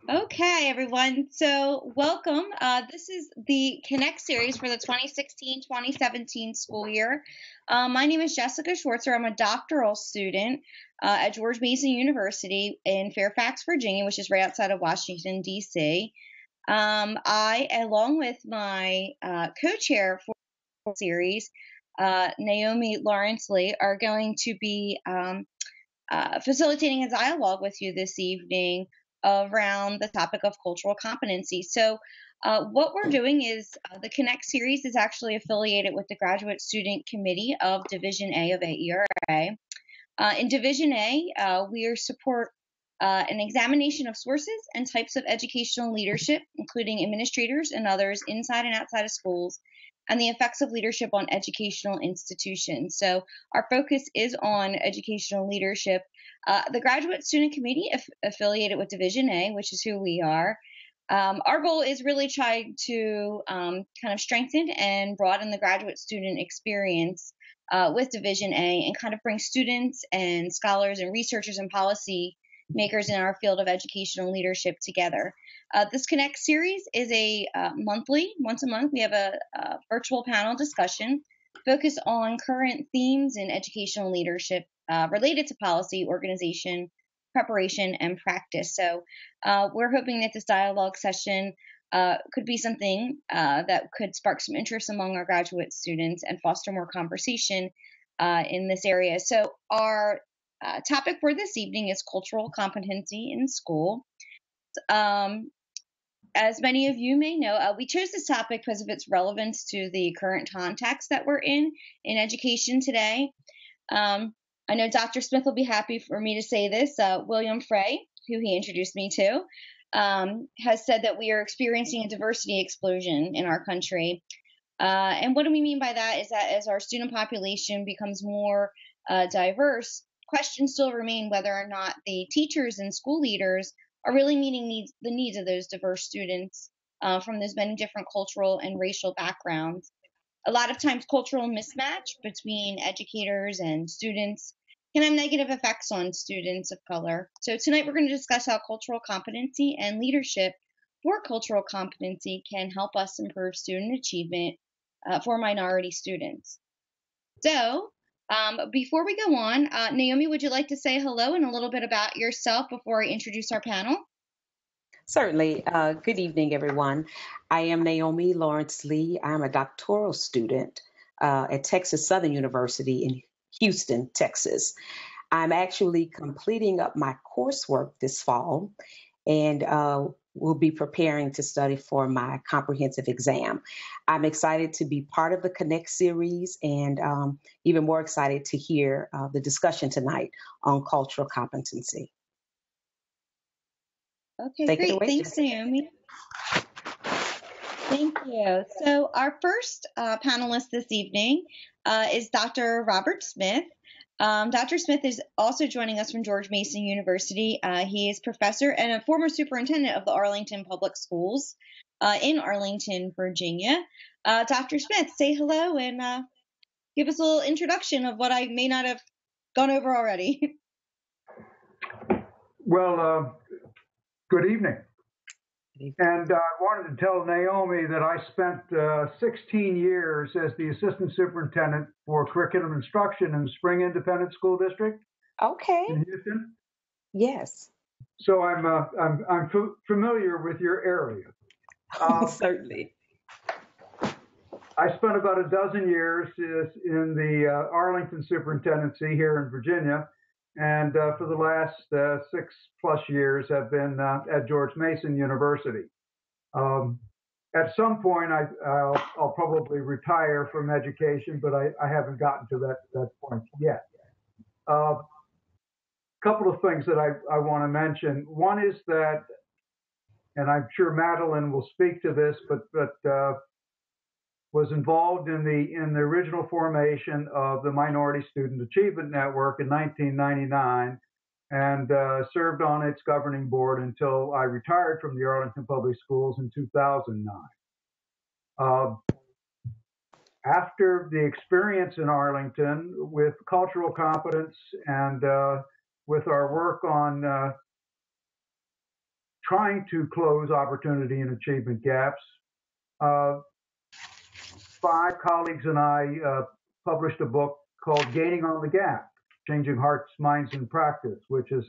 Okay, everyone. So welcome. This is the Connect series for the 2016-2017 school year. My name is Jessica Schwartzer. I'm a doctoral student at George Mason University in Fairfax, Virginia, which is right outside of Washington, D.C. I, along with my co-chair for the series, Naomi Lawrence Lee, are going to be facilitating a dialogue with you this evening around the topic of cultural competency. So what we're doing is the Connect series is actually affiliated with the Graduate Student Committee of Division A of AERA. In Division A, we support an examination of sources and types of educational leadership, including administrators and others inside and outside of schools, and the effects of leadership on educational institutions. So our focus is on educational leadership. The Graduate Student Committee affiliated with Division A, which is who we are. Our goal is really trying to kind of strengthen and broaden the graduate student experience with Division A and kind of bring students and scholars and researchers and policy makers in our field of educational leadership together. This Connect series is a once a month, we have a virtual panel discussion focused on current themes in educational leadership related to policy, organization, preparation, and practice. So we're hoping that this dialogue session could be something that could spark some interest among our graduate students and foster more conversation in this area. So our topic for this evening is cultural competency in school. As many of you may know, we chose this topic because of its relevance to the current context that we're in education today. I know Dr. Smith will be happy for me to say this. William Frey, who he introduced me to, has said that we are experiencing a diversity explosion in our country. And what do we mean by that is that as our student population becomes more diverse, questions still remain whether or not the teachers and school leaders are really meeting the needs of those diverse students from those many different cultural and racial backgrounds. A lot of times, cultural mismatch between educators and students can have negative effects on students of color. So tonight we're going to discuss how cultural competency and leadership for cultural competency can help us improve student achievement for minority students. So before we go on, Naomi, would you like to say hello and a little bit about yourself before I introduce our panel? Certainly. Good evening, everyone. I am Naomi Lawrence Lee. I'm a doctoral student at Texas Southern University in Houston, Texas. I'm actually completing up my coursework this fall and will be preparing to study for my comprehensive exam. I'm excited to be part of the Connect series and even more excited to hear the discussion tonight on cultural competency. Okay, Take great. it away, Thanks, Jessica. Naomi. Thank you. So our first panelist this evening is Dr. Robert Smith. Dr. Smith is also joining us from George Mason University. He is professor and a former superintendent of the Arlington Public Schools in Arlington, Virginia. Dr. Smith, say hello and give us a little introduction of what I may not have gone over already. Well, good evening. And I wanted to tell Naomi that I spent 16 years as the assistant superintendent for curriculum instruction in the Spring Independent School District. Okay. In Houston. Yes. So I'm familiar with your area. Certainly. I spent about a dozen years in the Arlington Superintendency here in Virginia, and for the last 6+ years have been at George Mason University. At some point, I'll probably retire from education, but I haven't gotten to that point yet. A couple of things that I want to mention. One is that, and I'm sure Madeline will speak to this, but was involved in the original formation of the Minority Student Achievement Network in 1999 and served on its governing board until I retired from the Arlington Public Schools in 2009. After the experience in Arlington with cultural competence and with our work on trying to close opportunity and achievement gaps, uh, 5 colleagues and I published a book called Gaining on the Gap, Changing Hearts, Minds, and Practice, which is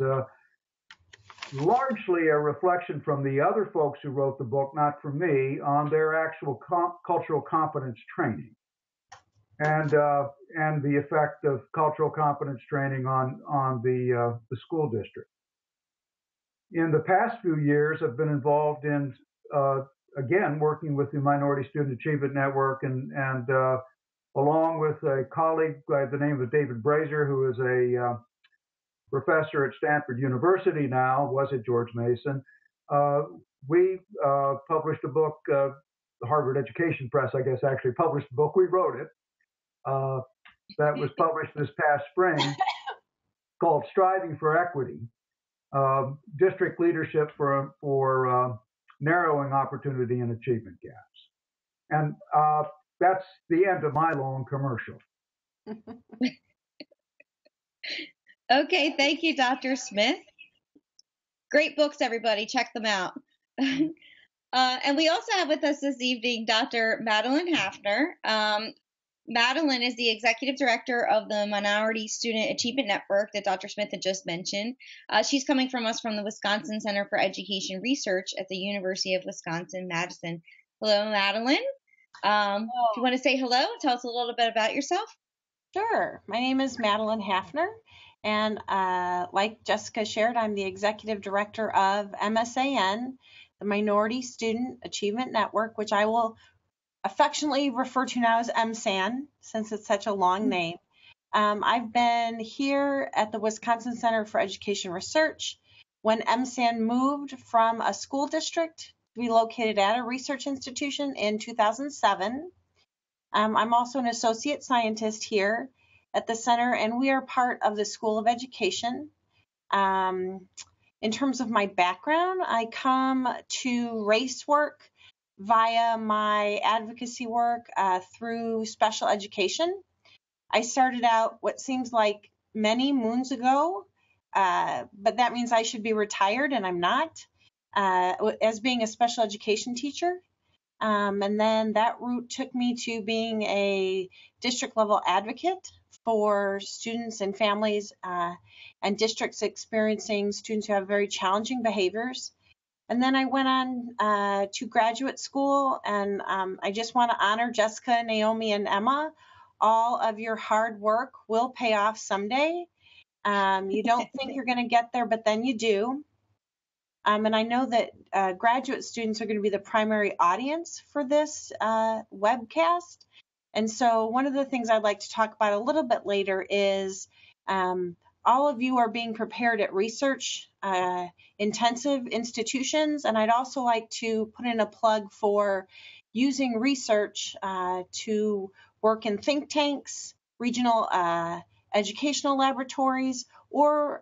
largely a reflection from the other folks who wrote the book, not from me, on their actual cultural competence training and the effect of cultural competence training on the school district. In the past few years, I've been involved in again working with the Minority Student Achievement Network and along with a colleague by the name of David Brazier, who is a professor at Stanford University now, was at George Mason. We published a book, the Harvard Education Press, I guess, actually published the book. We wrote it. That was published this past spring called Striving for Equity, District Leadership for Narrowing Opportunity and Achievement Gaps. And that's the end of my long commercial. Okay, thank you, Dr. Smith. Great books, everybody. Check them out. And we also have with us this evening Dr. Madeline Hafner. Madeline is the executive director of the Minority Student Achievement Network that Dr. Smith had just mentioned. She's coming from us from the Wisconsin Center for Education Research at the University of Wisconsin-Madison. Hello, Madeline. If you want to say hello, tell us a little bit about yourself. Sure. My name is Madeline Hafner, and like Jessica shared, I'm the executive director of MSAN, the Minority Student Achievement Network, which I will affectionately refer to now as MSAN, since it's such a long name. I've been here at the Wisconsin Center for Education Research when MSAN moved from a school district to be located at a research institution in 2007. I'm also an associate scientist here at the center, and we are part of the School of Education. In terms of my background, I come to race work via my advocacy work through special education. I started out what seems like many moons ago, but that means I should be retired, and I'm not, as being a special education teacher. And then that route took me to being a district level advocate for students and families and districts experiencing students who have very challenging behaviors. And then I went on to graduate school, and I just want to honor Jessica, Naomi, and Emma. All of your hard work will pay off someday. You don't think you're going to get there, but then you do. And I know that graduate students are going to be the primary audience for this webcast. And so one of the things I'd like to talk about a little bit later is all of you are being prepared at research intensive institutions. And I'd also like to put in a plug for using research to work in think tanks, regional educational laboratories, or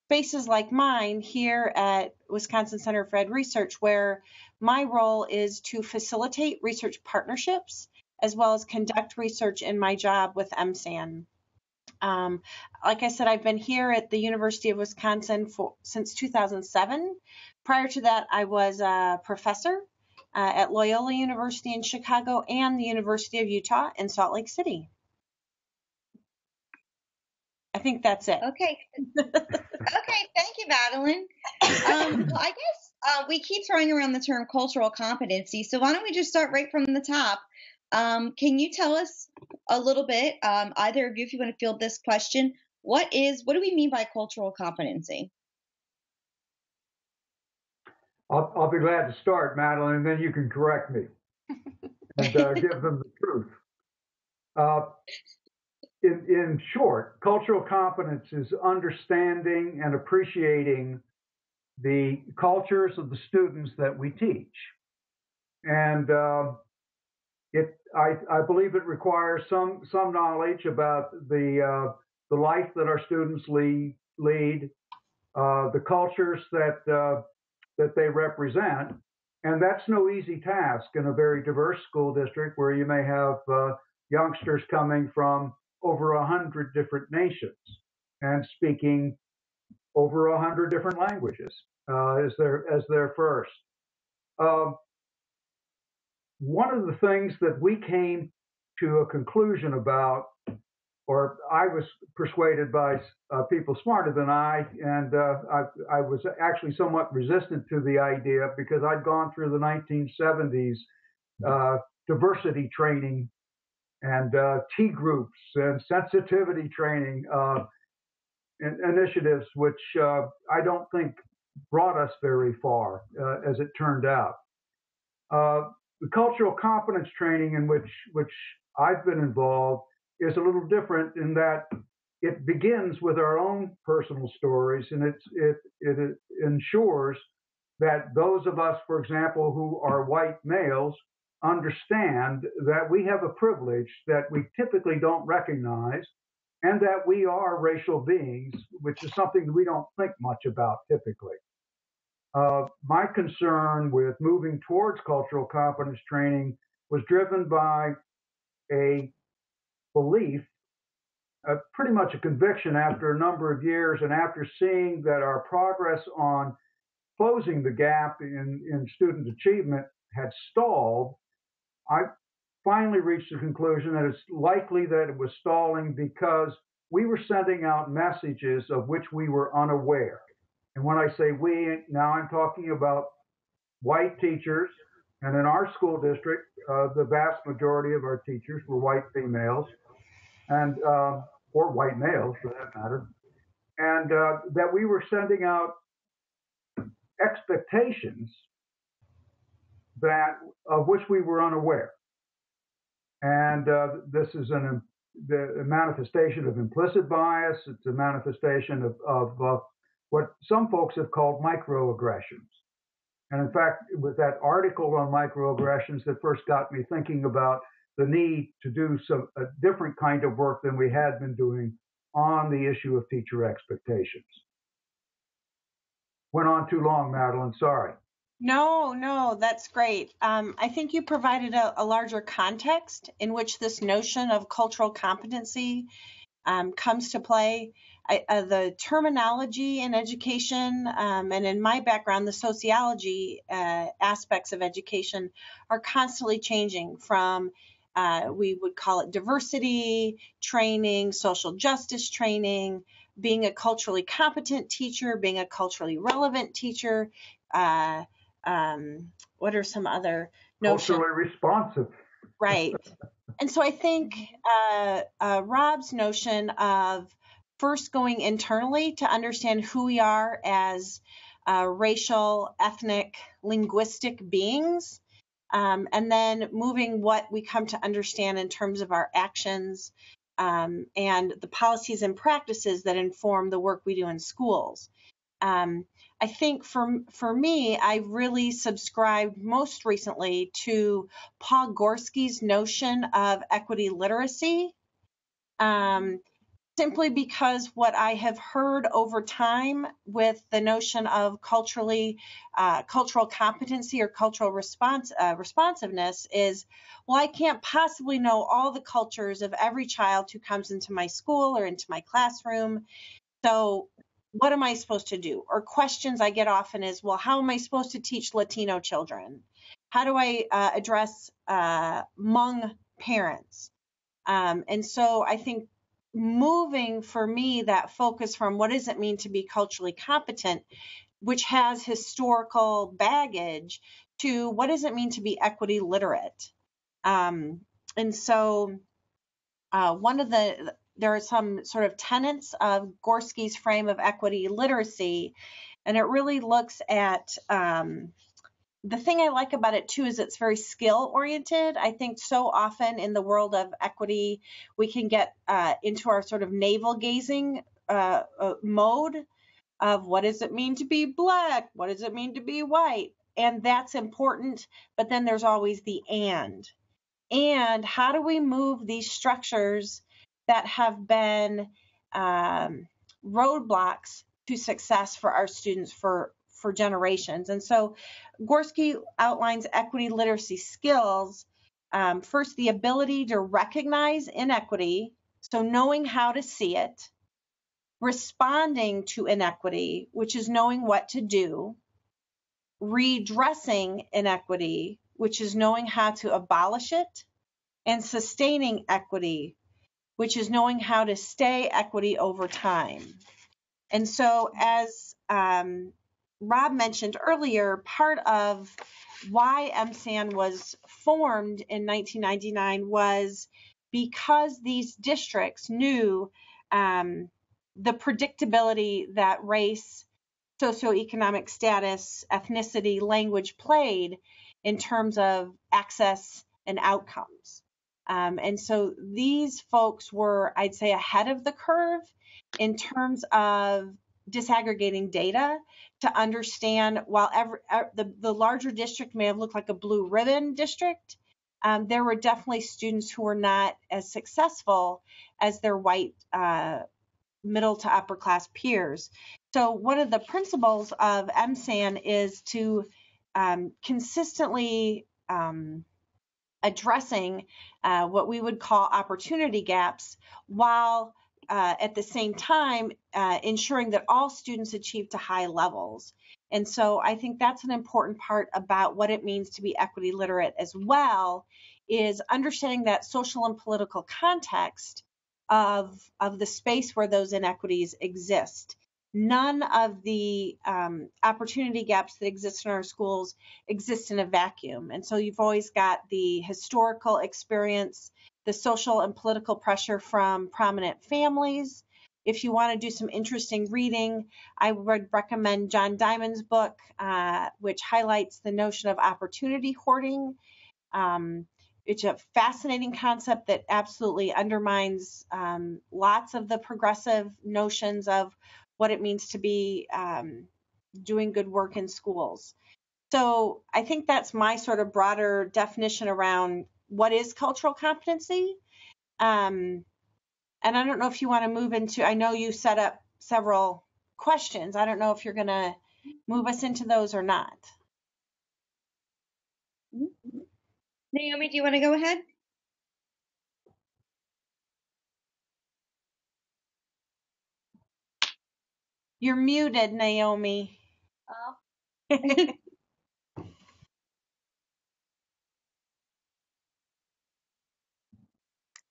spaces like mine here at Wisconsin Center for Ed Research, where my role is to facilitate research partnerships as well as conduct research in my job with MSAN. Like I said, I've been here at the University of Wisconsin since 2007. Prior to that, I was a professor at Loyola University in Chicago and the University of Utah in Salt Lake City. I think that's it. Okay. Okay, thank you, Madeline. Well, I guess we keep throwing around the term cultural competency, so why don't we just start right from the top? Can you tell us a little bit, either of you, if you want to field this question, what do we mean by cultural competency? I'll be glad to start, Madeline, and then you can correct me and give them the truth. In short, cultural competence is understanding and appreciating the cultures of the students that we teach. And I believe it requires some knowledge about the life that our students lead, the cultures that they represent, And that's no easy task in a very diverse school district where you may have youngsters coming from over 100 different nations and speaking over 100 different languages as their first. Uh, One of the things that we came to a conclusion about, or I was persuaded by people smarter than I, and I was actually somewhat resistant to the idea because I'd gone through the 1970s uh, diversity training and T groups and sensitivity training initiatives, which I don't think brought us very far, as it turned out. The cultural competence training in which I've been involved is a little different in that it begins with our own personal stories, and it ensures that those of us, for example, who are white males, understand that we have a privilege that we typically don't recognize, and that we are racial beings, which is something that we don't think much about typically. My concern with moving towards cultural competence training was driven by a belief, pretty much a conviction after a number of years, and after seeing that our progress on closing the gap in student achievement had stalled. I finally reached the conclusion that it's likely that it was stalling because we were sending out messages of which we were unaware. And when I say we, now I'm talking about white teachers. And in our school district, the vast majority of our teachers were white females, and or white males for that matter, and that we were sending out expectations that of which we were unaware. And this is a manifestation of implicit bias. It's a manifestation of what some folks have called microaggressions. And in fact, it was that article on microaggressions that first got me thinking about the need to do a different kind of work than we had been doing on the issue of teacher expectations. Went on too long, Madeline. Sorry. No, that's great. I think you provided a larger context in which this notion of cultural competency comes to play. The terminology in education, and in my background, the sociology aspects of education are constantly changing from, we would call it diversity training, social justice training, being a culturally competent teacher, being a culturally relevant teacher. Uh, what are some other notions? Culturally responsive. Right. And so I think Rob's notion of first going internally to understand who we are as racial, ethnic, linguistic beings, and then moving what we come to understand in terms of our actions and the policies and practices that inform the work we do in schools. I think for me, I really subscribed most recently to Paul Gorski's notion of equity literacy, simply because what I have heard over time with the notion of cultural competency or cultural responsiveness is, well, I can't possibly know all the cultures of every child who comes into my school or into my classroom. So what am I supposed to do? Or questions I get often is, well, how am I supposed to teach Latino children? How do I address Hmong parents? And so I think moving for me that focus from what does it mean to be culturally competent, which has historical baggage, to what does it mean to be equity literate? And so there are some sort of tenets of Gorski's frame of equity literacy, and it really looks at the thing I like about it too is it's very skill oriented. I think so often in the world of equity, we can get into our sort of navel gazing mode of what does it mean to be Black? What does it mean to be white? And that's important, but then there's always the and how do we move these structures that have been roadblocks to success for our students for for generations. And so Gorski outlines equity literacy skills. First, the ability to recognize inequity, so knowing how to see it, responding to inequity, which is knowing what to do, redressing inequity, which is knowing how to abolish it, and sustaining equity, which is knowing how to stay equity over time. And so, as Rob mentioned earlier, part of why MSAN was formed in 1999 was because these districts knew the predictability that race, socioeconomic status, ethnicity, language played in terms of access and outcomes. And so these folks were, I'd say, ahead of the curve in terms of disaggregating data to understand while the larger district may have looked like a blue ribbon district, there were definitely students who were not as successful as their white middle to upper class peers. So one of the principles of MSAN is to consistently addressing what we would call opportunity gaps, while at the same time ensuring that all students achieve to high levels. And so I think that's an important part about what it means to be equity literate as well, is understanding that social and political context of the space where those inequities exist. None of the opportunity gaps that exist in our schools exist in a vacuum. And so you've always got the historical experience, the social and political pressure from prominent families. If you want to do some interesting reading, I would recommend John Diamond's book, which highlights the notion of opportunity hoarding. It's a fascinating concept that absolutely undermines lots of the progressive notions of what it means to be doing good work in schools. So I think that's my sort of broader definition around what is cultural competency. And I don't know if you want to move into, I know you set up several questions. I don't know if you're going to move us into those or not. Naomi, do you want to go ahead? You're muted, Naomi. Oh.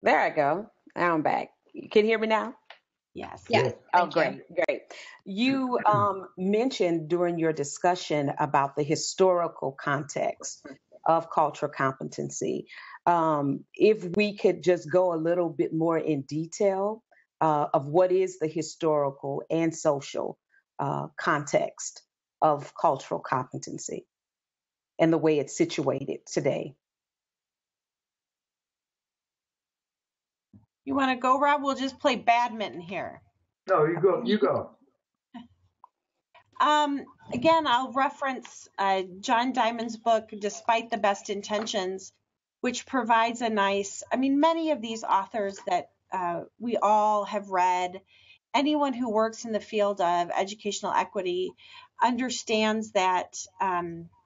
There I go. Now I'm back. You can hear me now? Yes. Yes. Oh, great, great. You mentioned during your discussion about the historical context of cultural competency. If we could just go a little bit more in detail of what is the historical and social context of cultural competency and the way it's situated today. You want to go, Rob? We'll just play badminton here. No, you go. You go. Again, I'll reference John Diamond's book, Despite the Best Intentions, which provides a nice, many of these authors that we all have read, anyone who works in the field of educational equity understands that,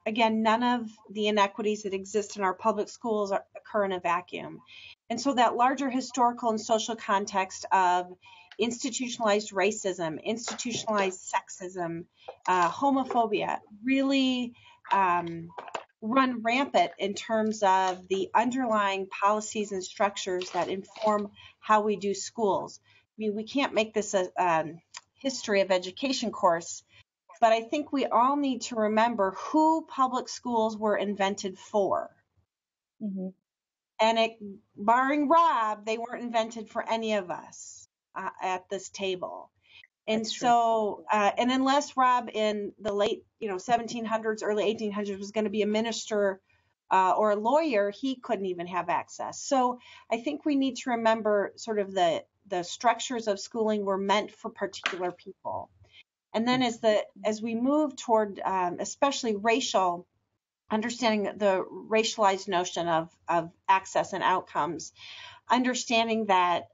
again, none of the inequities that exist in our public schools occur in a vacuum. And so that larger historical and social context of institutionalized racism, institutionalized sexism, homophobia really run rampant in terms of the underlying policies and structures that inform how we do schools. We can't make this a history of education course, but I think we all need to remember who public schools were invented for. Mm-hmm. And barring Rob, they weren't invented for any of us at this table. And That's so, and unless Rob in the late, 1700s, early 1800s was going to be a minister or a lawyer, he couldn't even have access. So I think we need to remember sort of the structures of schooling were meant for particular people. And then as we move toward especially racial, understanding the racialized notion of access and outcomes, understanding that,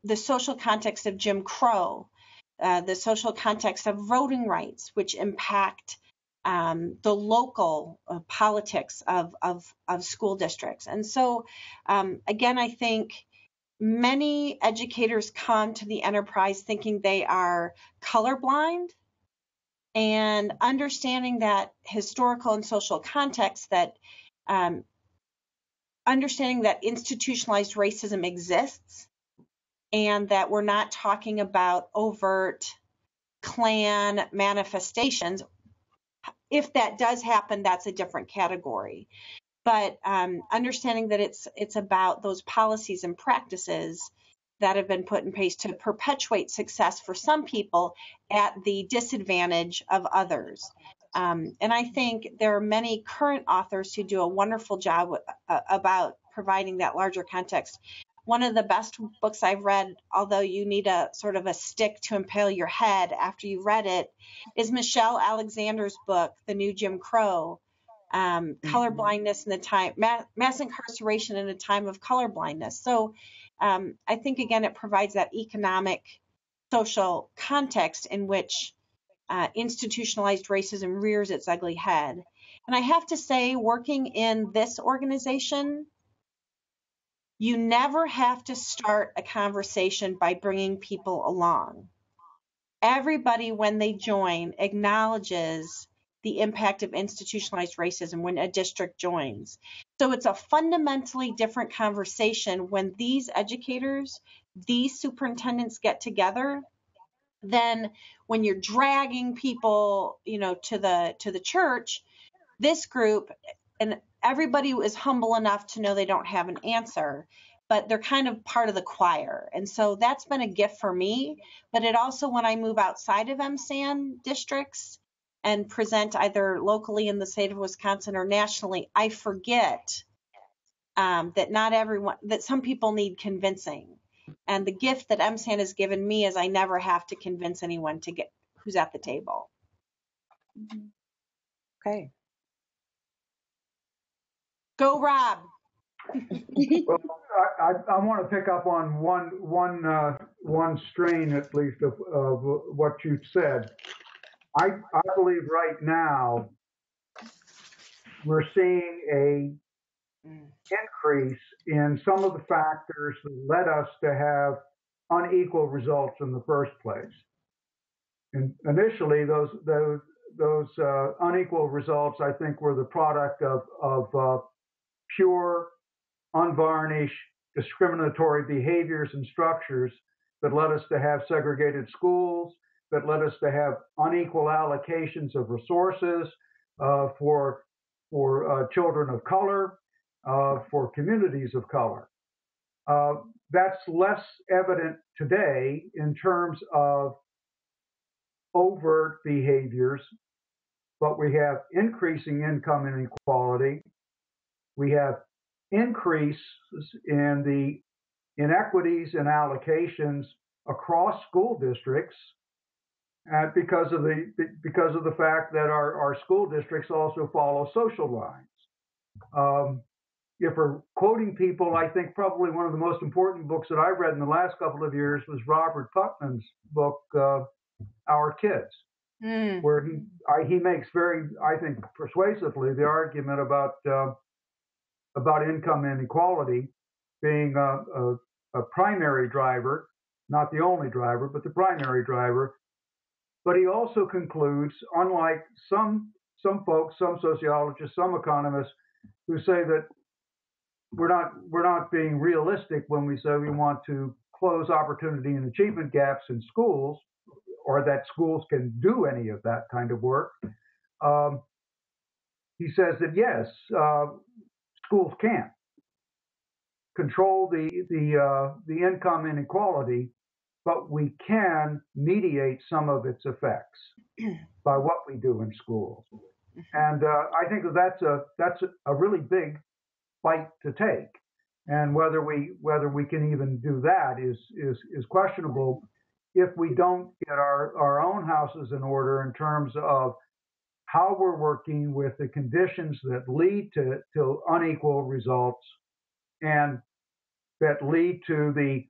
the social context of Jim Crow the social context of voting rights, which impact the local politics of school districts. And so, again, I think many educators come to the enterprise thinking they are colorblind, and understanding that historical and social context, that understanding that institutionalized racism exists, and that we're not talking about overt Klan manifestations. If that does happen, that's a different category. But understanding that it's about those policies and practices that have been put in place to perpetuate success for some people at the disadvantage of others. And I think there are many current authors who do a wonderful job about providing that larger context. One of the best books I've read, although you need a sort of a stick to impale your head after you read it, is Michelle Alexander's book, The New Jim Crow, colorblindness in the time, mass incarceration in a time of colorblindness. So I think, again, it provides that economic, social context in which institutionalized racism rears its ugly head. And I have to say, working in this organization, you never have to start a conversation by bringing people along. Everybody, when they join, acknowledges the impact of institutionalized racism when a district joins. So it's a fundamentally different conversation when these educators, these superintendents get together than when you're dragging people, to the church. This group, and everybody is humble enough to know they don't have an answer, but they're kind of part of the choir. And so that's been a gift for me. But it also, when I move outside of MSAN districts and present either locally in the state of Wisconsin or nationally, I forget that not everyone, that some people need convincing. And the gift that MSAN has given me is I never have to convince anyone to get who's at the table. Okay. Go, Rob. Well, I want to pick up on one strain at least of what you've said. I believe right now we're seeing a increase in some of the factors that led us to have unequal results in the first place. And initially, those unequal results, I think, were the product of pure, unvarnished, discriminatory behaviors and structures that led us to have segregated schools, that led us to have unequal allocations of resources for children of color, for communities of color. That's less evident today in terms of overt behaviors, but we have increasing income inequality. We have increases in the inequities and allocations across school districts because of the fact that our school districts also follow social lines. If we're quoting people, I think probably one of the most important books that I've read in the last couple of years was Robert Putnam's book, Our Kids, where he makes very, I think, persuasively the argument about income inequality being a primary driver, not the only driver, but the primary driver. But he also concludes, unlike some folks, some sociologists, some economists who say that we're not being realistic when we say we want to close opportunity and achievement gaps in schools, or that schools can do any of that kind of work. He says that yes, schools can't control the income inequality, but we can mediate some of its effects by what we do in schools. And I think that's a really big fight to take. And whether we can even do that is questionable if we don't get our own houses in order in terms of how we're working with the conditions that lead to unequal results and that lead to the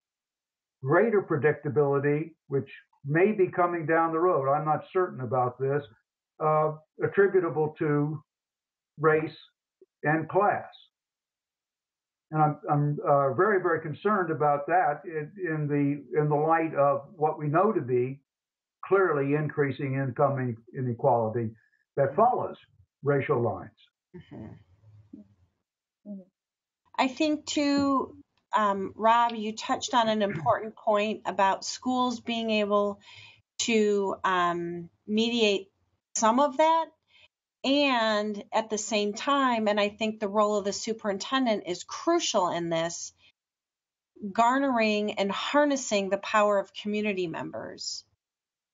greater predictability, which may be coming down the road. I'm not certain about this, attributable to race and class. And I'm very, very concerned about that in the light of what we know to be clearly increasing income inequality that follows racial lines. I think too, Rob, you touched on an important point about schools being able to mediate some of that. And at the same time, and I think the role of the superintendent is crucial in this, garnering and harnessing the power of community members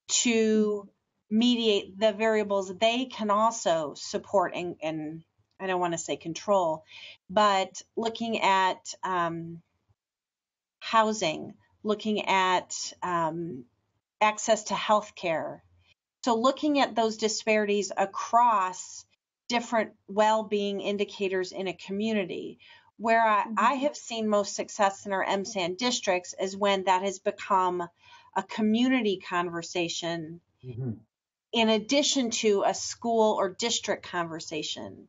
to mediate the variables they can also support and I don't want to say control, but looking at housing, looking at access to healthcare. So looking at those disparities across different well-being indicators in a community. Where I have seen most success in our MSAN districts is when that has become a community conversation in addition to a school or district conversation.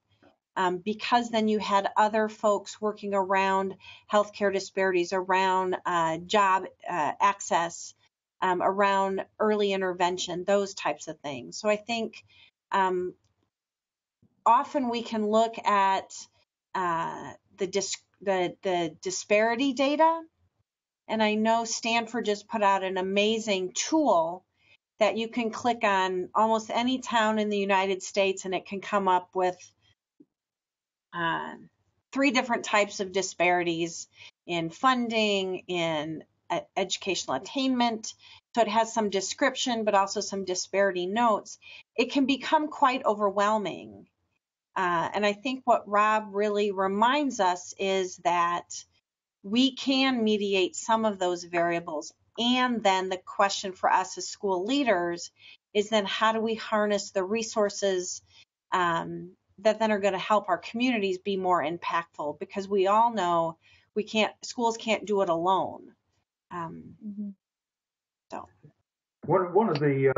Because then you had other folks working around healthcare disparities, around job access, around early intervention, those types of things. So I think often we can look at the disparity data, and I know Stanford just put out an amazing tool that you can click on almost any town in the United States, and it can come up with 3 different types of disparities in funding, in educational attainment. So it has some description, but also some disparity notes. It can become quite overwhelming. And I think what Rob really reminds us is that we can mediate some of those variables. And then the question for us as school leaders is then how do we harness the resources that then are going to help our communities be more impactful, because we all know schools can't do it alone. So one of the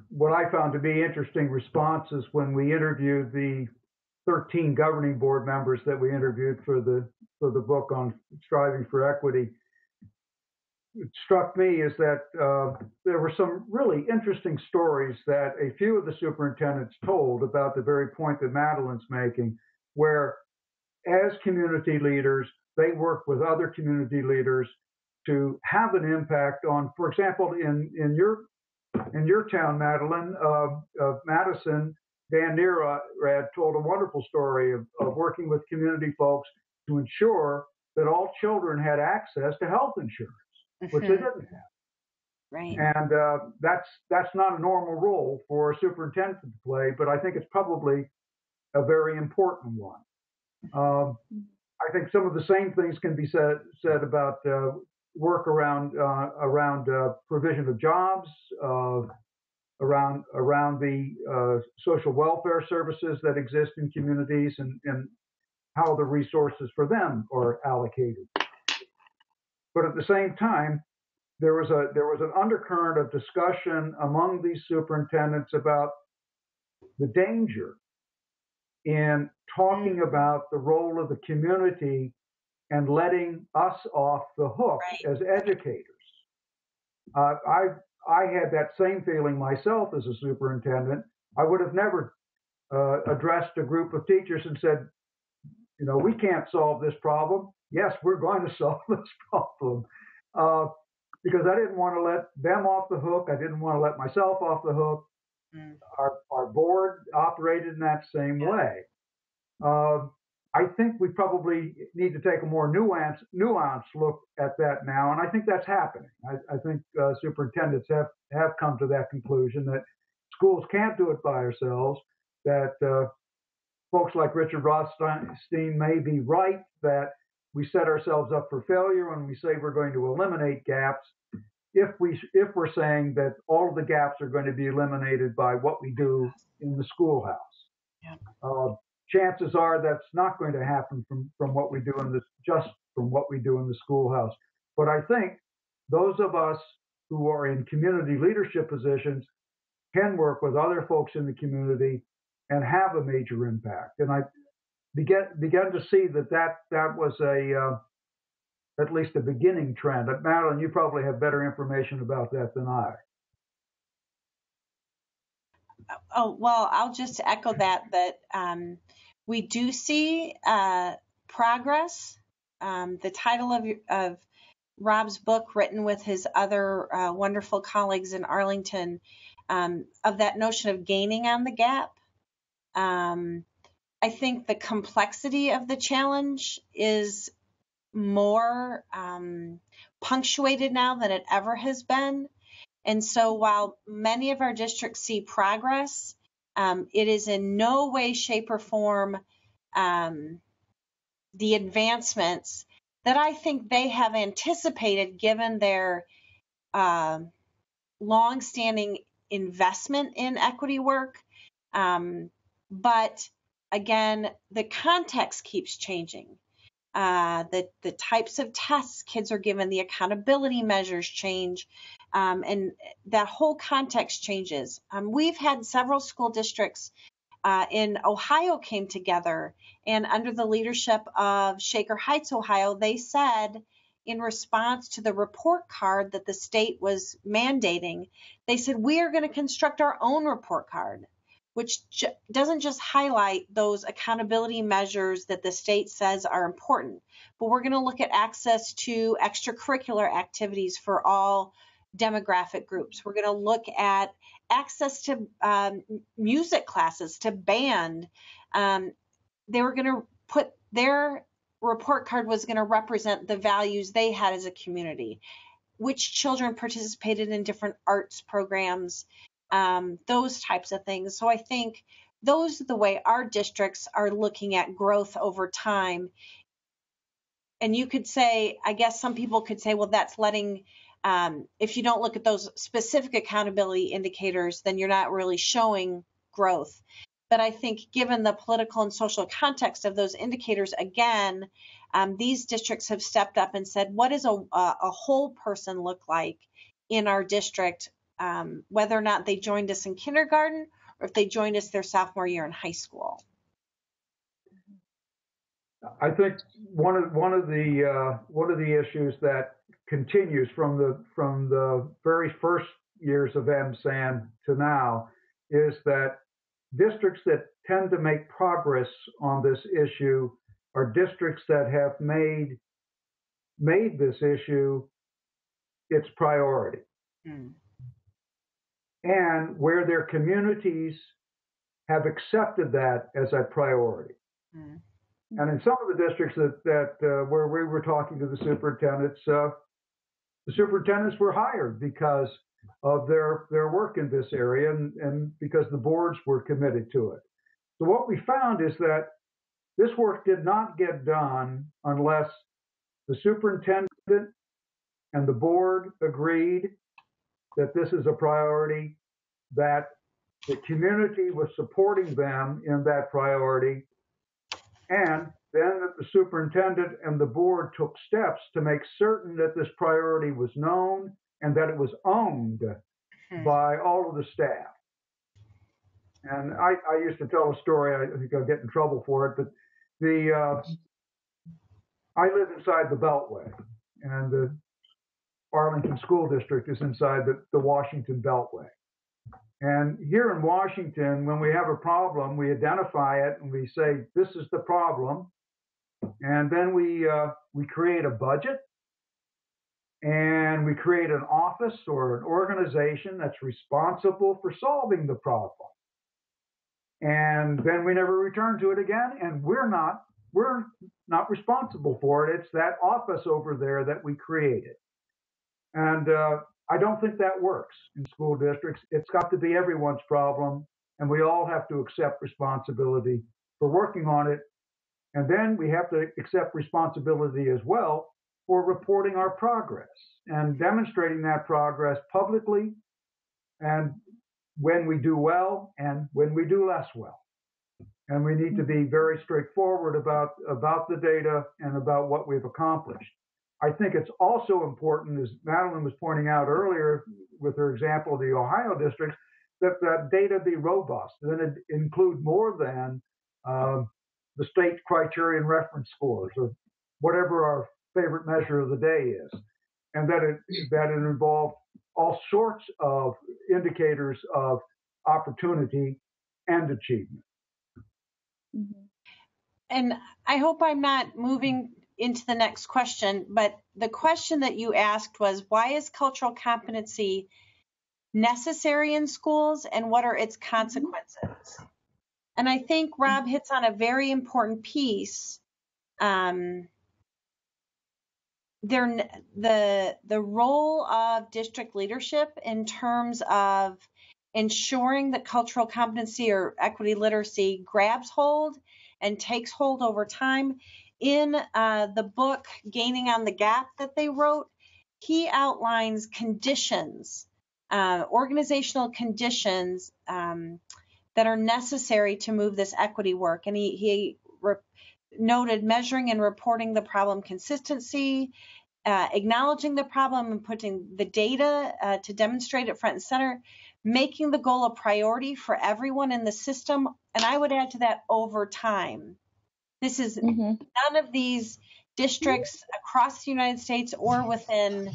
what I found to be interesting responses when we interviewed the 13 governing board members that we interviewed for the book on striving for equity, it struck me is that there were some really interesting stories that a few of the superintendents told about the very point that Madeline's making, where as community leaders, they work with other community leaders to have an impact on, for example, in your town, Madeline, Madison, Dan Neerad told a wonderful story of working with community folks to ensure that all children had access to health insurance, which they didn't have. Right. And that's not a normal role for a superintendent to play, but I think it's probably a very important one. I think some of the same things can be said about work around provision of jobs, around the social welfare services that exist in communities, and how the resources for them are allocated. But at the same time, there was an undercurrent of discussion among these superintendents about the danger in talking about the role of the community and letting us off the hook as educators. I had that same feeling myself as a superintendent. I would have never addressed a group of teachers and said, you know, we can't solve this problem. Yes, we're going to solve this problem. Because I didn't want to let them off the hook. I didn't want to let myself off the hook. Our board operated in that same way. I think we probably need to take a more nuanced look at that now, and I think that's happening. I think superintendents have come to that conclusion that schools can't do it by ourselves, that folks like Richard Rothstein may be right, that we set ourselves up for failure when we say we're going to eliminate gaps, if we're saying that all of the gaps are going to be eliminated by what we do in the schoolhouse. Yeah. Chances are that's not going to happen from what we do from what we do in the schoolhouse. But I think those of us who are in community leadership positions can work with other folks in the community and have a major impact. And I began to see that was at least a beginning trend. Madeline, you probably have better information about that than I. Oh, well, I'll just echo that we do see progress. The title of Rob's book, written with his other wonderful colleagues in Arlington, of that notion of gaining on the gap. I think the complexity of the challenge is more punctuated now than it ever has been. And so while many of our districts see progress, it is in no way, shape, or form the advancements that I think they have anticipated given their longstanding investment in equity work. But again, the context keeps changing. The types of tests kids are given, the accountability measures change, and that whole context changes. We've had several school districts in Ohio came together, and under the leadership of Shaker Heights, Ohio, they said in response to the report card that the state was mandating, they said, we are going to construct our own report card, which doesn't just highlight those accountability measures that the state says are important, but we're going to look at access to extracurricular activities for all demographic groups. We're going to look at access to music classes, to band. They were going to put their report card was going to represent the values they had as a community, which children participated in different arts programs, those types of things. So I think those are the way our districts are looking at growth over time. And you could say, I guess some people could say, well, that's letting, if you don't look at those specific accountability indicators, then you're not really showing growth. But I think given the political and social context of those indicators, again, these districts have stepped up and said, what does a whole person look like in our district, whether or not they joined us in kindergarten or if they joined us their sophomore year in high school? I think one of the issues that continues from the very first years of MSAN to now is that districts that tend to make progress on this issue are districts that have made this issue its priority. And where their communities have accepted that as a priority. And in some of the districts that where we were talking to the superintendents were hired because of their work in this area and because the boards were committed to it. So what we found is that this work did not get done unless the superintendent and the board agreed that this is a priority, that the community was supporting them in that priority, and then that the superintendent and the board took steps to make certain that this priority was known and that it was owned by all of the staff. And I used to tell a story, I think I'll get in trouble for it, but I live inside the Beltway, and the Arlington School District is inside the Washington Beltway. And here in Washington, when we have a problem, we identify it and we say, this is the problem. And then we create a budget and we create an office or an organization that's responsible for solving the problem. And then we never return to it again. And we're not responsible for it. It's that office over there that we created. And I don't think that works in school districts. It's got to be everyone's problem, and we all have to accept responsibility for working on it. And then we have to accept responsibility as well for reporting our progress and demonstrating that progress publicly, and when we do well and when we do less well. And we need to be very straightforward about the data and about what we've accomplished. I think it's also important, as Madeline was pointing out earlier with her example of the Ohio district, that that data be robust, that it include more than the state criterion reference scores or whatever our favorite measure of the day is, and that it involve all sorts of indicators of opportunity and achievement. Mm-hmm. And I hope I'm not moving into the next question, but the question that you asked was, why is cultural competency necessary in schools and what are its consequences? And I think Rob hits on a very important piece. The role of district leadership in terms of ensuring that cultural competency or equity literacy grabs hold and takes hold over time. In the book Gaining on the Gap that they wrote, he outlines conditions, organizational conditions that are necessary to move this equity work. And he noted measuring and reporting the problem consistency, acknowledging the problem and putting the data to demonstrate it front and center, making the goal a priority for everyone in the system. And I would add to that over time. This is none of these districts across the United States or within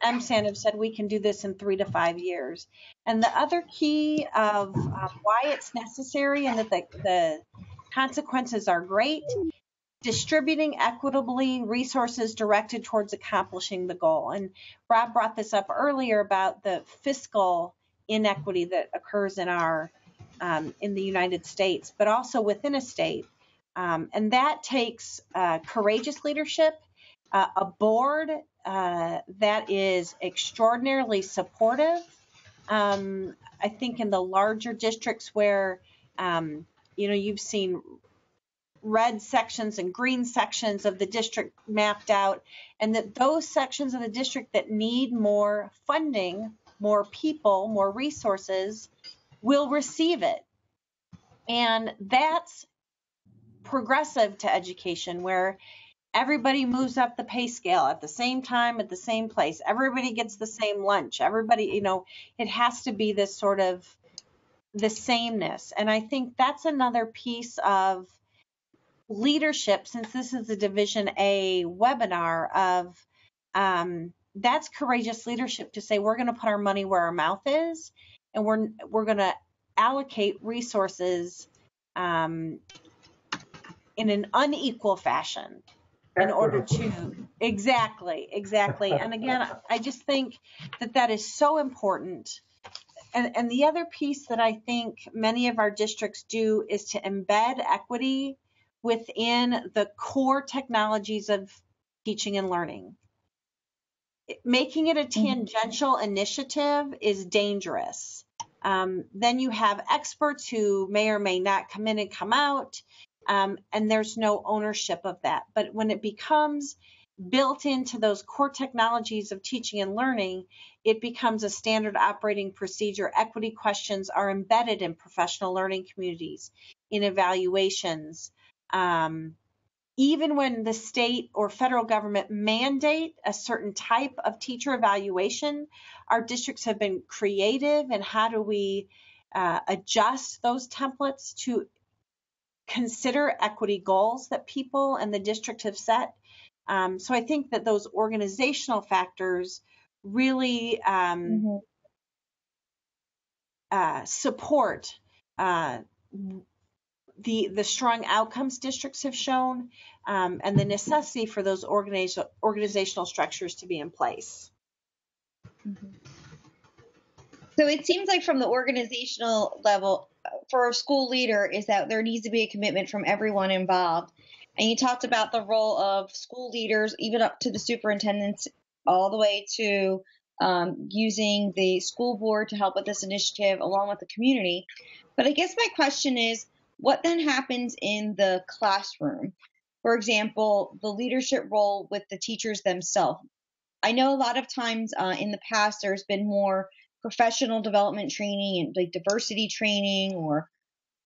MSAN have said we can do this in 3 to 5 years. And the other key of why it's necessary and that the consequences are great, distributing equitably resources directed towards accomplishing the goal. And Rob brought this up earlier about the fiscal inequity that occurs in our in the United States, but also within a state. And that takes courageous leadership, a board that is extraordinarily supportive. I think in the larger districts where you've seen red sections and green sections of the district mapped out, and that those sections of the district that need more funding, more people, more resources will receive it. And that's progressive to education, where everybody moves up the pay scale at the same time, at the same place. Everybody gets the same lunch. Everybody, it has to be this sort of the sameness. And I think that's another piece of leadership, since this is a Division A webinar, of that's courageous leadership to say we're going to put our money where our mouth is, and we're going to allocate resources in an unequal fashion in order to exactly. And again, I just think that is so important. And the other piece that I think many of our districts do is to embed equity within the core technologies of teaching and learning. Making it a tangential initiative is dangerous. Then you have experts who may or may not come in and come out, and there's no ownership of that. But when it becomes built into those core technologies of teaching and learning, it becomes a standard operating procedure. Equity questions are embedded in professional learning communities, in evaluations. Even when the state or federal government mandate a certain type of teacher evaluation, our districts have been creative in how do we adjust those templates to consider equity goals that people and the district have set. So I think that those organizational factors really support the strong outcomes districts have shown, and the necessity for those organizational structures to be in place. So it seems like from the organizational level, for a school leader, is that there needs to be a commitment from everyone involved. And you talked about the role of school leaders, even up to the superintendents, all the way to using the school board to help with this initiative along with the community. But I guess my question is, what then happens in the classroom? For example, the leadership role with the teachers themselves. I know a lot of times in the past there's been more professional development training and like diversity training or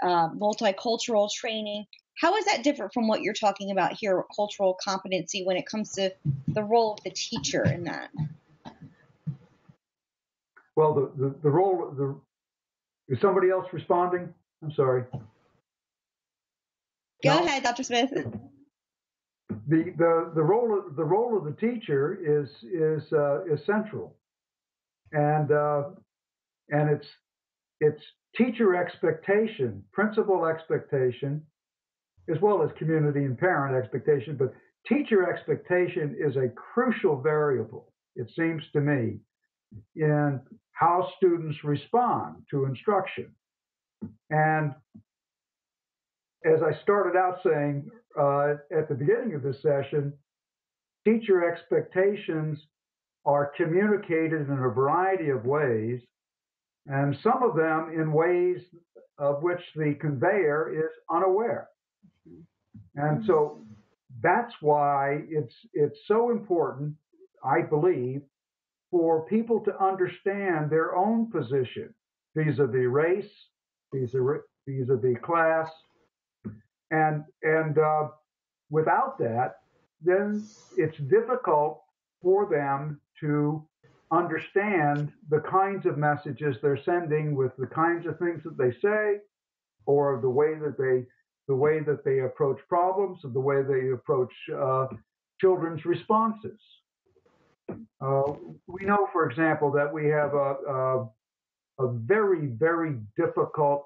multicultural training. How is that different from what you're talking about here, cultural competency, when it comes to the role of the teacher in that? Well, the role, is somebody else responding? I'm sorry. Go No? ahead, Dr. Smith. The role of the teacher is central, and it's teacher expectation, principal expectation, as well as community and parent expectation. But teacher expectation is a crucial variable, it seems to me, in how students respond to instruction. And as I started out saying at the beginning of this session, teacher expectations are communicated in a variety of ways, and some of them in ways of which the conveyor is unaware. And so that's why it's so important, I believe, for people to understand their own position vis-a-vis race, vis-a-vis class, and without that, then it's difficult for them to understand the kinds of messages they're sending with the kinds of things that they say, or the way that they approach problems, or the way they approach children's responses. We know, for example, that we have a very, very difficult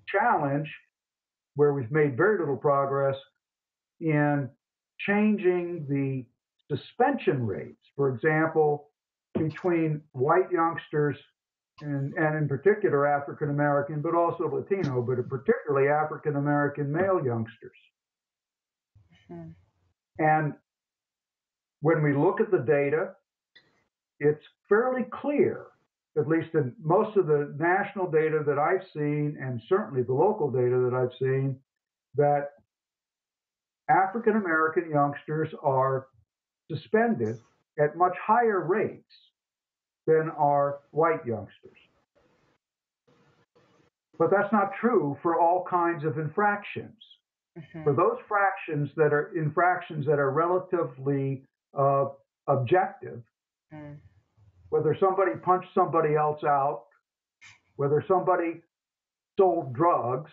challenge where we've made very little progress in changing the suspension rates, for example, between white youngsters and in particular African American, but also Latino, but particularly African American male youngsters. Mm-hmm. And when we look at the data, it's fairly clear, at least in most of the national data that I've seen, and certainly the local data that I've seen, that African American youngsters are suspended at much higher rates than are white youngsters. But that's not true for all kinds of infractions. Mm-hmm. For those infractions that are relatively objective, mm-hmm. whether somebody punched somebody else out, whether somebody sold drugs,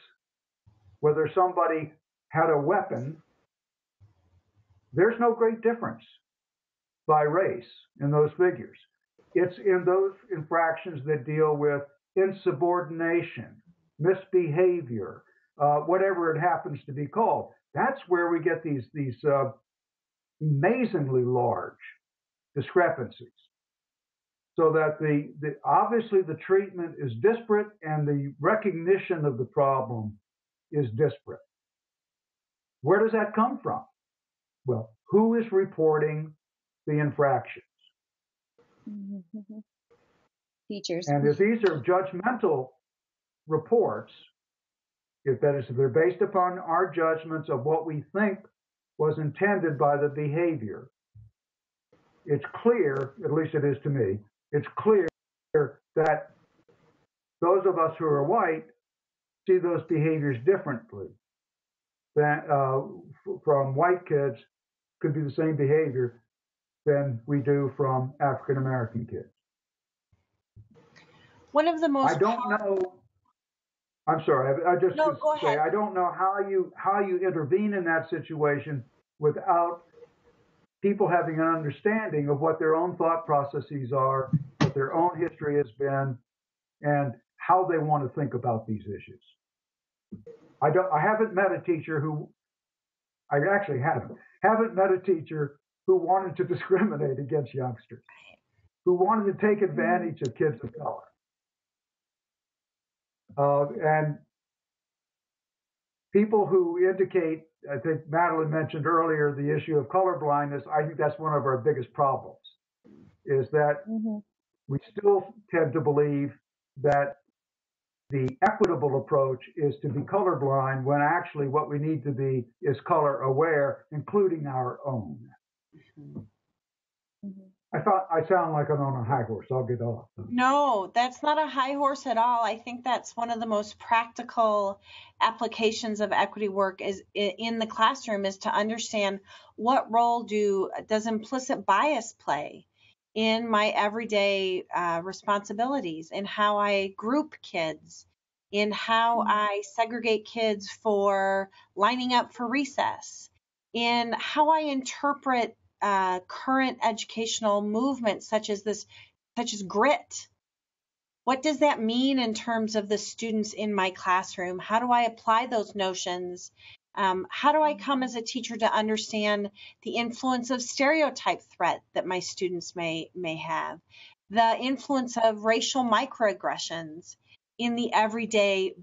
whether somebody had a weapon, there's no great difference by race in those figures. It's in those infractions that deal with insubordination, misbehavior, whatever it happens to be called. That's where we get these amazingly large discrepancies. So that obviously the treatment is disparate and the recognition of the problem is disparate. Where does that come from? Well, who is reporting the infractions? Mm-hmm. Teachers. And if these are judgmental reports, if they're based upon our judgments of what we think was intended by the behavior, it's clear, at least it is to me, it's clear that those of us who are white see those behaviors differently than from white kids. Could be the same behavior than we do from African American kids. One of the most I don't know. I'm sorry. I just no, go say ahead. I don't know how you intervene in that situation without people having an understanding of what their own thought processes are, what their own history has been, and how they want to think about these issues. I haven't met a teacher who. I actually haven't met a teacher who wanted to discriminate against youngsters, who wanted to take advantage of kids of color. And people who indicate, I think Madeline mentioned earlier, the issue of color blindness. I think that's one of our biggest problems, is that we still tend to believe that the equitable approach is to be colorblind when actually what we need to be is color aware, including our own. I thought I sound like I'm on a high horse. I'll get off. No, that's not a high horse at all. I think that's one of the most practical applications of equity work is in the classroom, is to understand what role does implicit bias play in my everyday responsibilities, in how I group kids, in how I segregate kids for lining up for recess, in how I interpret current educational movements such as grit. What does that mean in terms of the students in my classroom? How do I apply those notions? How do I come as a teacher to understand the influence of stereotype threat that my students may have, the influence of racial microaggressions in the everyday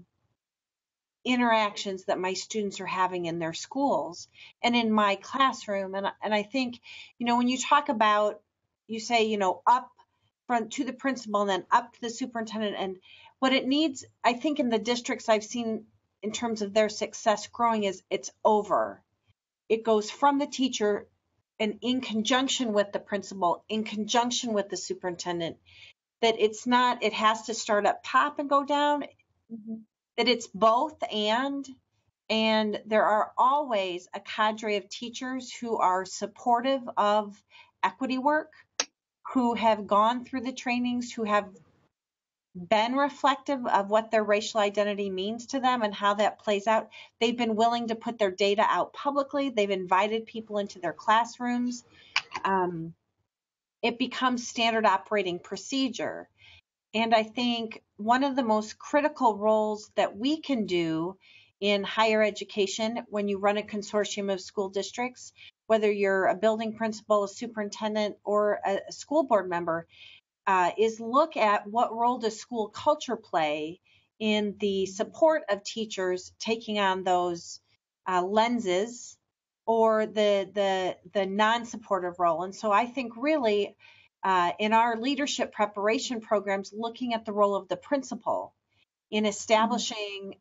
interactions that my students are having in their schools and in my classroom? And I think, when you talk about, you say, up from to the principal and then up to the superintendent, and what it needs, I think in the districts I've seen in terms of their success growing, is it's over. It goes from the teacher and in conjunction with the principal, in conjunction with the superintendent, that it has to start up top and go down, that it's both and there are always a cadre of teachers who are supportive of equity work, who have gone through the trainings, who have been reflective of what their racial identity means to them and how that plays out. They've been willing to put their data out publicly. They've invited people into their classrooms. It becomes standard operating procedure. And I think one of the most critical roles that we can do in higher education, when you run a consortium of school districts, whether you're a building principal, a superintendent, or a school board member, is look at what role does school culture play in the support of teachers taking on those lenses, or the non-supportive role. And so I think really in our leadership preparation programs, looking at the role of the principal in establishing,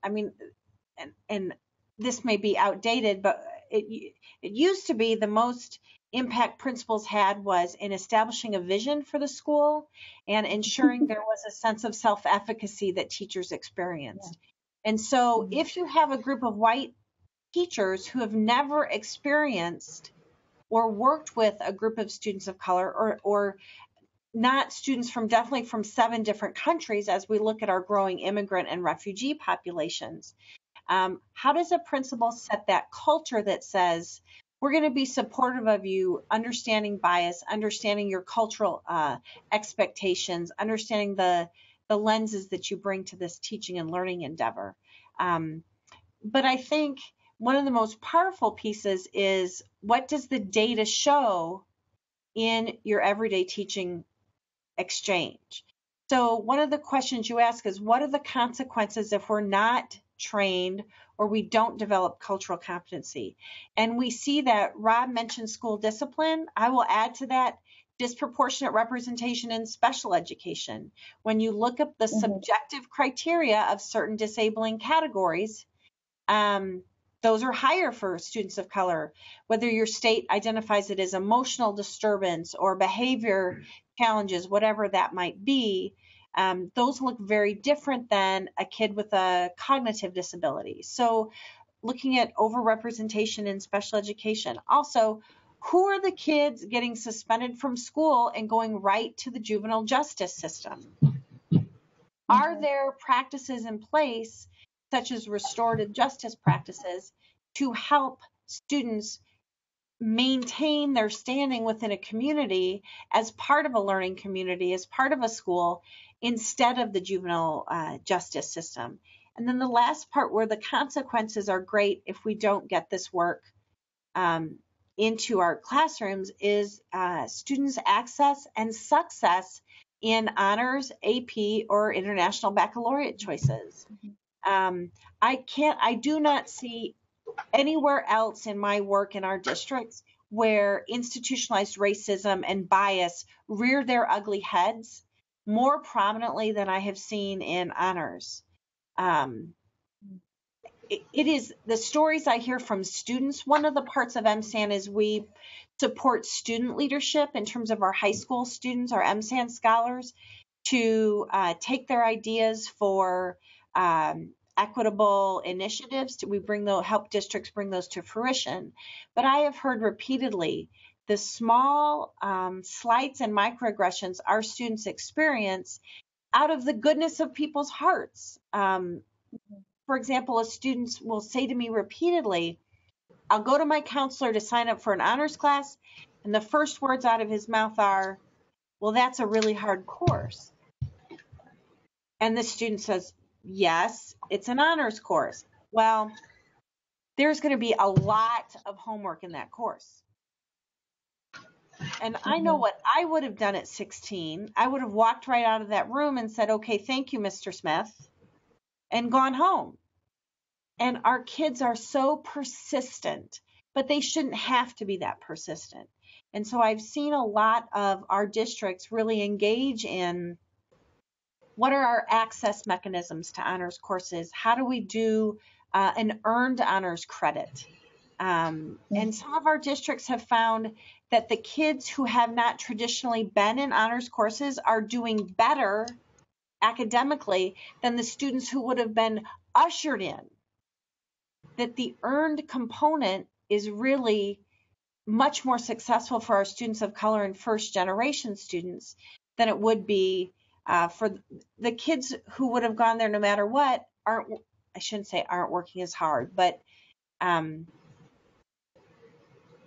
and this may be outdated, but it used to be the most impact principals had was in establishing a vision for the school and ensuring there was a sense of self-efficacy that teachers experienced. And so if you have a group of white teachers who have never experienced or worked with a group of students of color, or not students definitely from 7 different countries, as we look at our growing immigrant and refugee populations, how does a principal set that culture that says, we're going to be supportive of you, understanding bias, understanding your cultural expectations, understanding the lenses that you bring to this teaching and learning endeavor. But I think one of the most powerful pieces is, what does the data show in your everyday teaching exchange? So one of the questions you ask is, what are the consequences if we're not trained or we don't develop cultural competency? And we see that Rob mentioned school discipline. I will add to that disproportionate representation in special education. When you look up the subjective criteria of certain disabling categories, those are higher for students of color, whether your state identifies it as emotional disturbance or behavior challenges, whatever that might be. Those look very different than a kid with a cognitive disability. So looking at overrepresentation in special education. Also, who are the kids getting suspended from school and going right to the juvenile justice system? Are there practices in place, such as restorative justice practices, to help students maintain their standing within a community as part of a learning community, as part of a school, instead of the juvenile justice system? And then the last part, where the consequences are great if we don't get this work into our classrooms, is students' access and success in honors, AP, or international baccalaureate choices. I do not see anywhere else in my work in our districts where institutionalized racism and bias rear their ugly heads more prominently than I have seen in honors. It is the stories I hear from students. One of the parts of MSAN is we support student leadership in terms of our high school students, our MSAN scholars, to take their ideas for equitable initiatives. Help districts bring those to fruition. But I have heard repeatedly the small slights and microaggressions our students experience out of the goodness of people's hearts. For example, a student will say to me repeatedly, I'll go to my counselor to sign up for an honors class, and the first words out of his mouth are, well, that's a really hard course. And the student says, yes, it's an honors course. Well, there's going to be a lot of homework in that course. And I know what I would have done at 16. I would have walked right out of that room and said, okay, thank you, Mr. Smith, and gone home. And our kids are so persistent, but they shouldn't have to be that persistent. And so I've seen a lot of our districts really engage in what are our access mechanisms to honors courses? How do we do an earned honors credit? And some of our districts have found that the kids who have not traditionally been in honors courses are doing better academically than the students who would have been ushered in. That the earned component is really much more successful for our students of color and first generation students than it would be for the kids who would have gone there no matter what. I shouldn't say aren't working as hard, but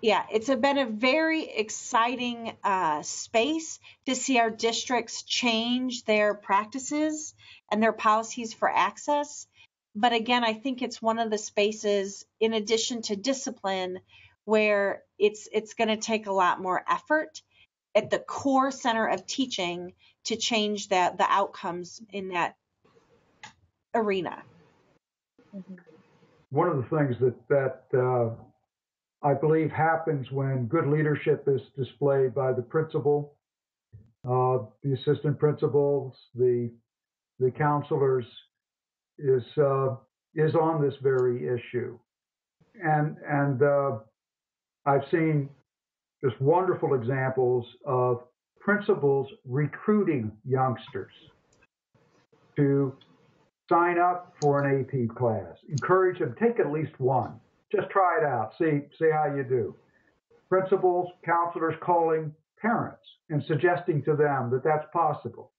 yeah, it's been a very exciting space to see our districts change their practices and their policies for access. But again, I think it's one of the spaces, in addition to discipline, where it's going to take a lot more effort at the core center of teaching to change the outcomes in that arena. One of the things that I believe happens when good leadership is displayed by the principal, the assistant principals, the counselors, is on this very issue, and I've seen just wonderful examples of principals recruiting youngsters to sign up for an AP class, encourage them, take at least one, just try it out, see how you do. Principals, counselors calling parents and suggesting to them that that's possible.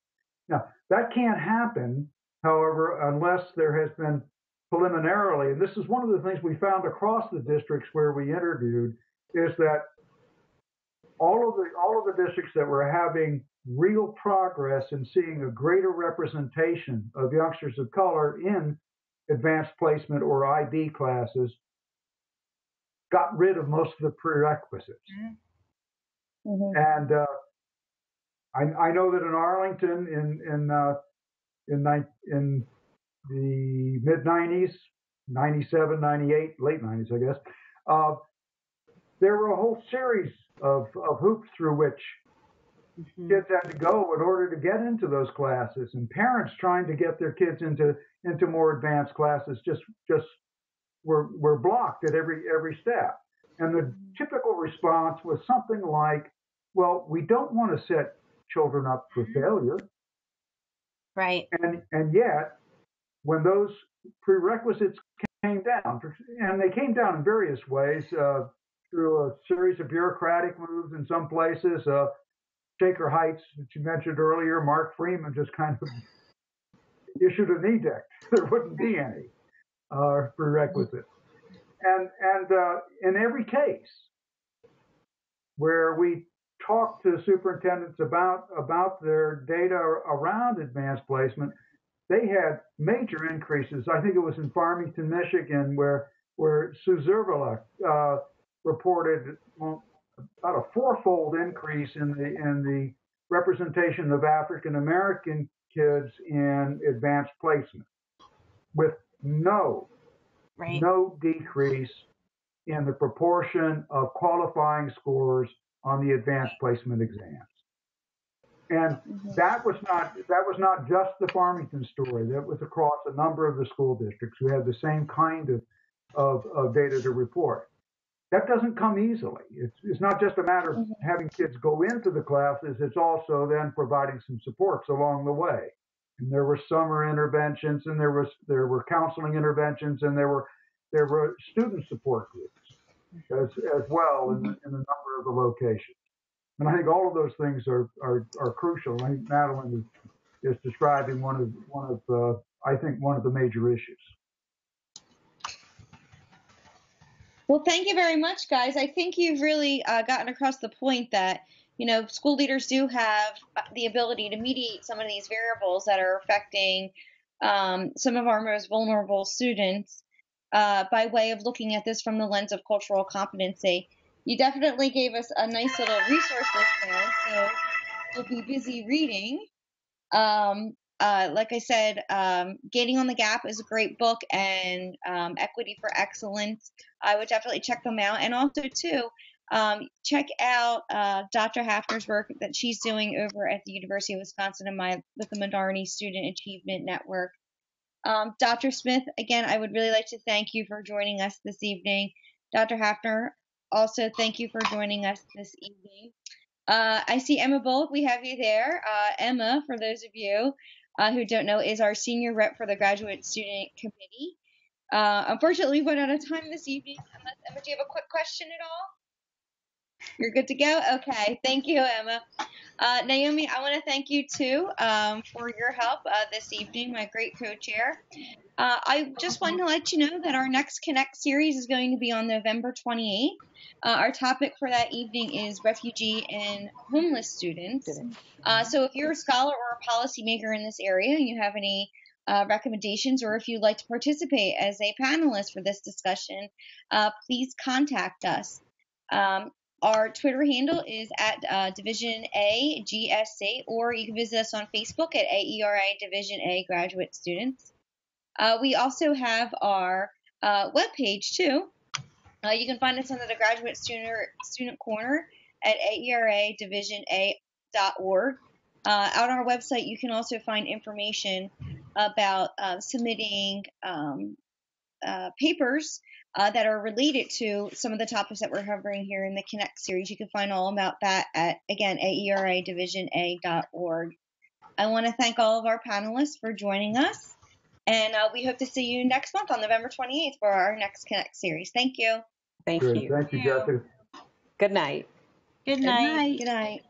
Now, that can't happen, however, unless there has been preliminarily, and this is one of the things we found across the districts where we interviewed, is that all of the districts that were having real progress in seeing a greater representation of youngsters of color in advanced placement or IB classes got rid of most of the prerequisites. And I know that in Arlington in the mid 90s, 97, 98, late 90s, I guess, there were a whole series of hoops through which kids had to go in order to get into those classes, and parents trying to get their kids into more advanced classes just were blocked at every step. And the typical response was something like, well, we don't want to set children up for failure. Right. And yet, when those prerequisites came down, and they came down in various ways, through a series of bureaucratic moves in some places, Shaker Heights, that you mentioned earlier, Mark Freeman just kind of issued an edict. There wouldn't be any prerequisites. And in every case where we talked to superintendents about their data around advanced placement, they had major increases. I think it was in Farmington, Michigan, where Sue Zervala reported about a fourfold increase in the representation of African American kids in advanced placement, with no decrease in the proportion of qualifying scores on the advanced placement exams. And that was not just the Farmington story. That was across a number of the school districts who had the same kind of data to report. that doesn't come easily. It's not just a matter of having kids go into the classes, it's also then providing some supports along the way. And there were summer interventions, and there were counseling interventions, and there were student support groups as well in a number of the locations. And I think all of those things are crucial. I think Madeline is describing one of the major issues. Well, thank you very much, guys. I think you've really gotten across the point that, school leaders do have the ability to mediate some of these variables that are affecting some of our most vulnerable students by way of looking at this from the lens of cultural competency. You definitely gave us a nice little resource list there, so we'll be busy reading. Like I said, Gaining on the Gap is a great book, and Equity for Excellence. I would definitely check them out. And also, too, check out Dr. Hafner's work that she's doing over at the University of Wisconsin with the Minority Student Achievement Network. Dr. Smith, again, I would really like to thank you for joining us this evening. Dr. Hafner, also thank you for joining us this evening. I see Emma Bullock. We have you there. Emma, for those of you who don't know, is our senior rep for the Graduate Student Committee. Unfortunately, we went out of time this evening. Emma, do you have a quick question at all? You're good to go? Okay. Thank you, Emma. Naomi, I want to thank you, too, for your help this evening, my great co-chair. I just wanted to let you know that our next Connect series is going to be on November 28th. Our topic for that evening is refugee and homeless students. So if you're a scholar or a policymaker in this area and you have any recommendations, or if you'd like to participate as a panelist for this discussion, please contact us. Our Twitter handle is at Division A GSC, or you can visit us on Facebook at AERA Division A Graduate Students. We also have our webpage, too. You can find us under the Graduate Student Corner at aeradivision.org. On our website, you can also find information about submitting papers that are related to some of the topics that we're covering here in the Connect series. You can find all about that at, again, aeradivision.org. I want to thank all of our panelists for joining us. And we hope to see you next month on November 28th for our next Connect series. Thank you. Thank Good. you. Thank you, Jessica. Good night. Good night. Good night.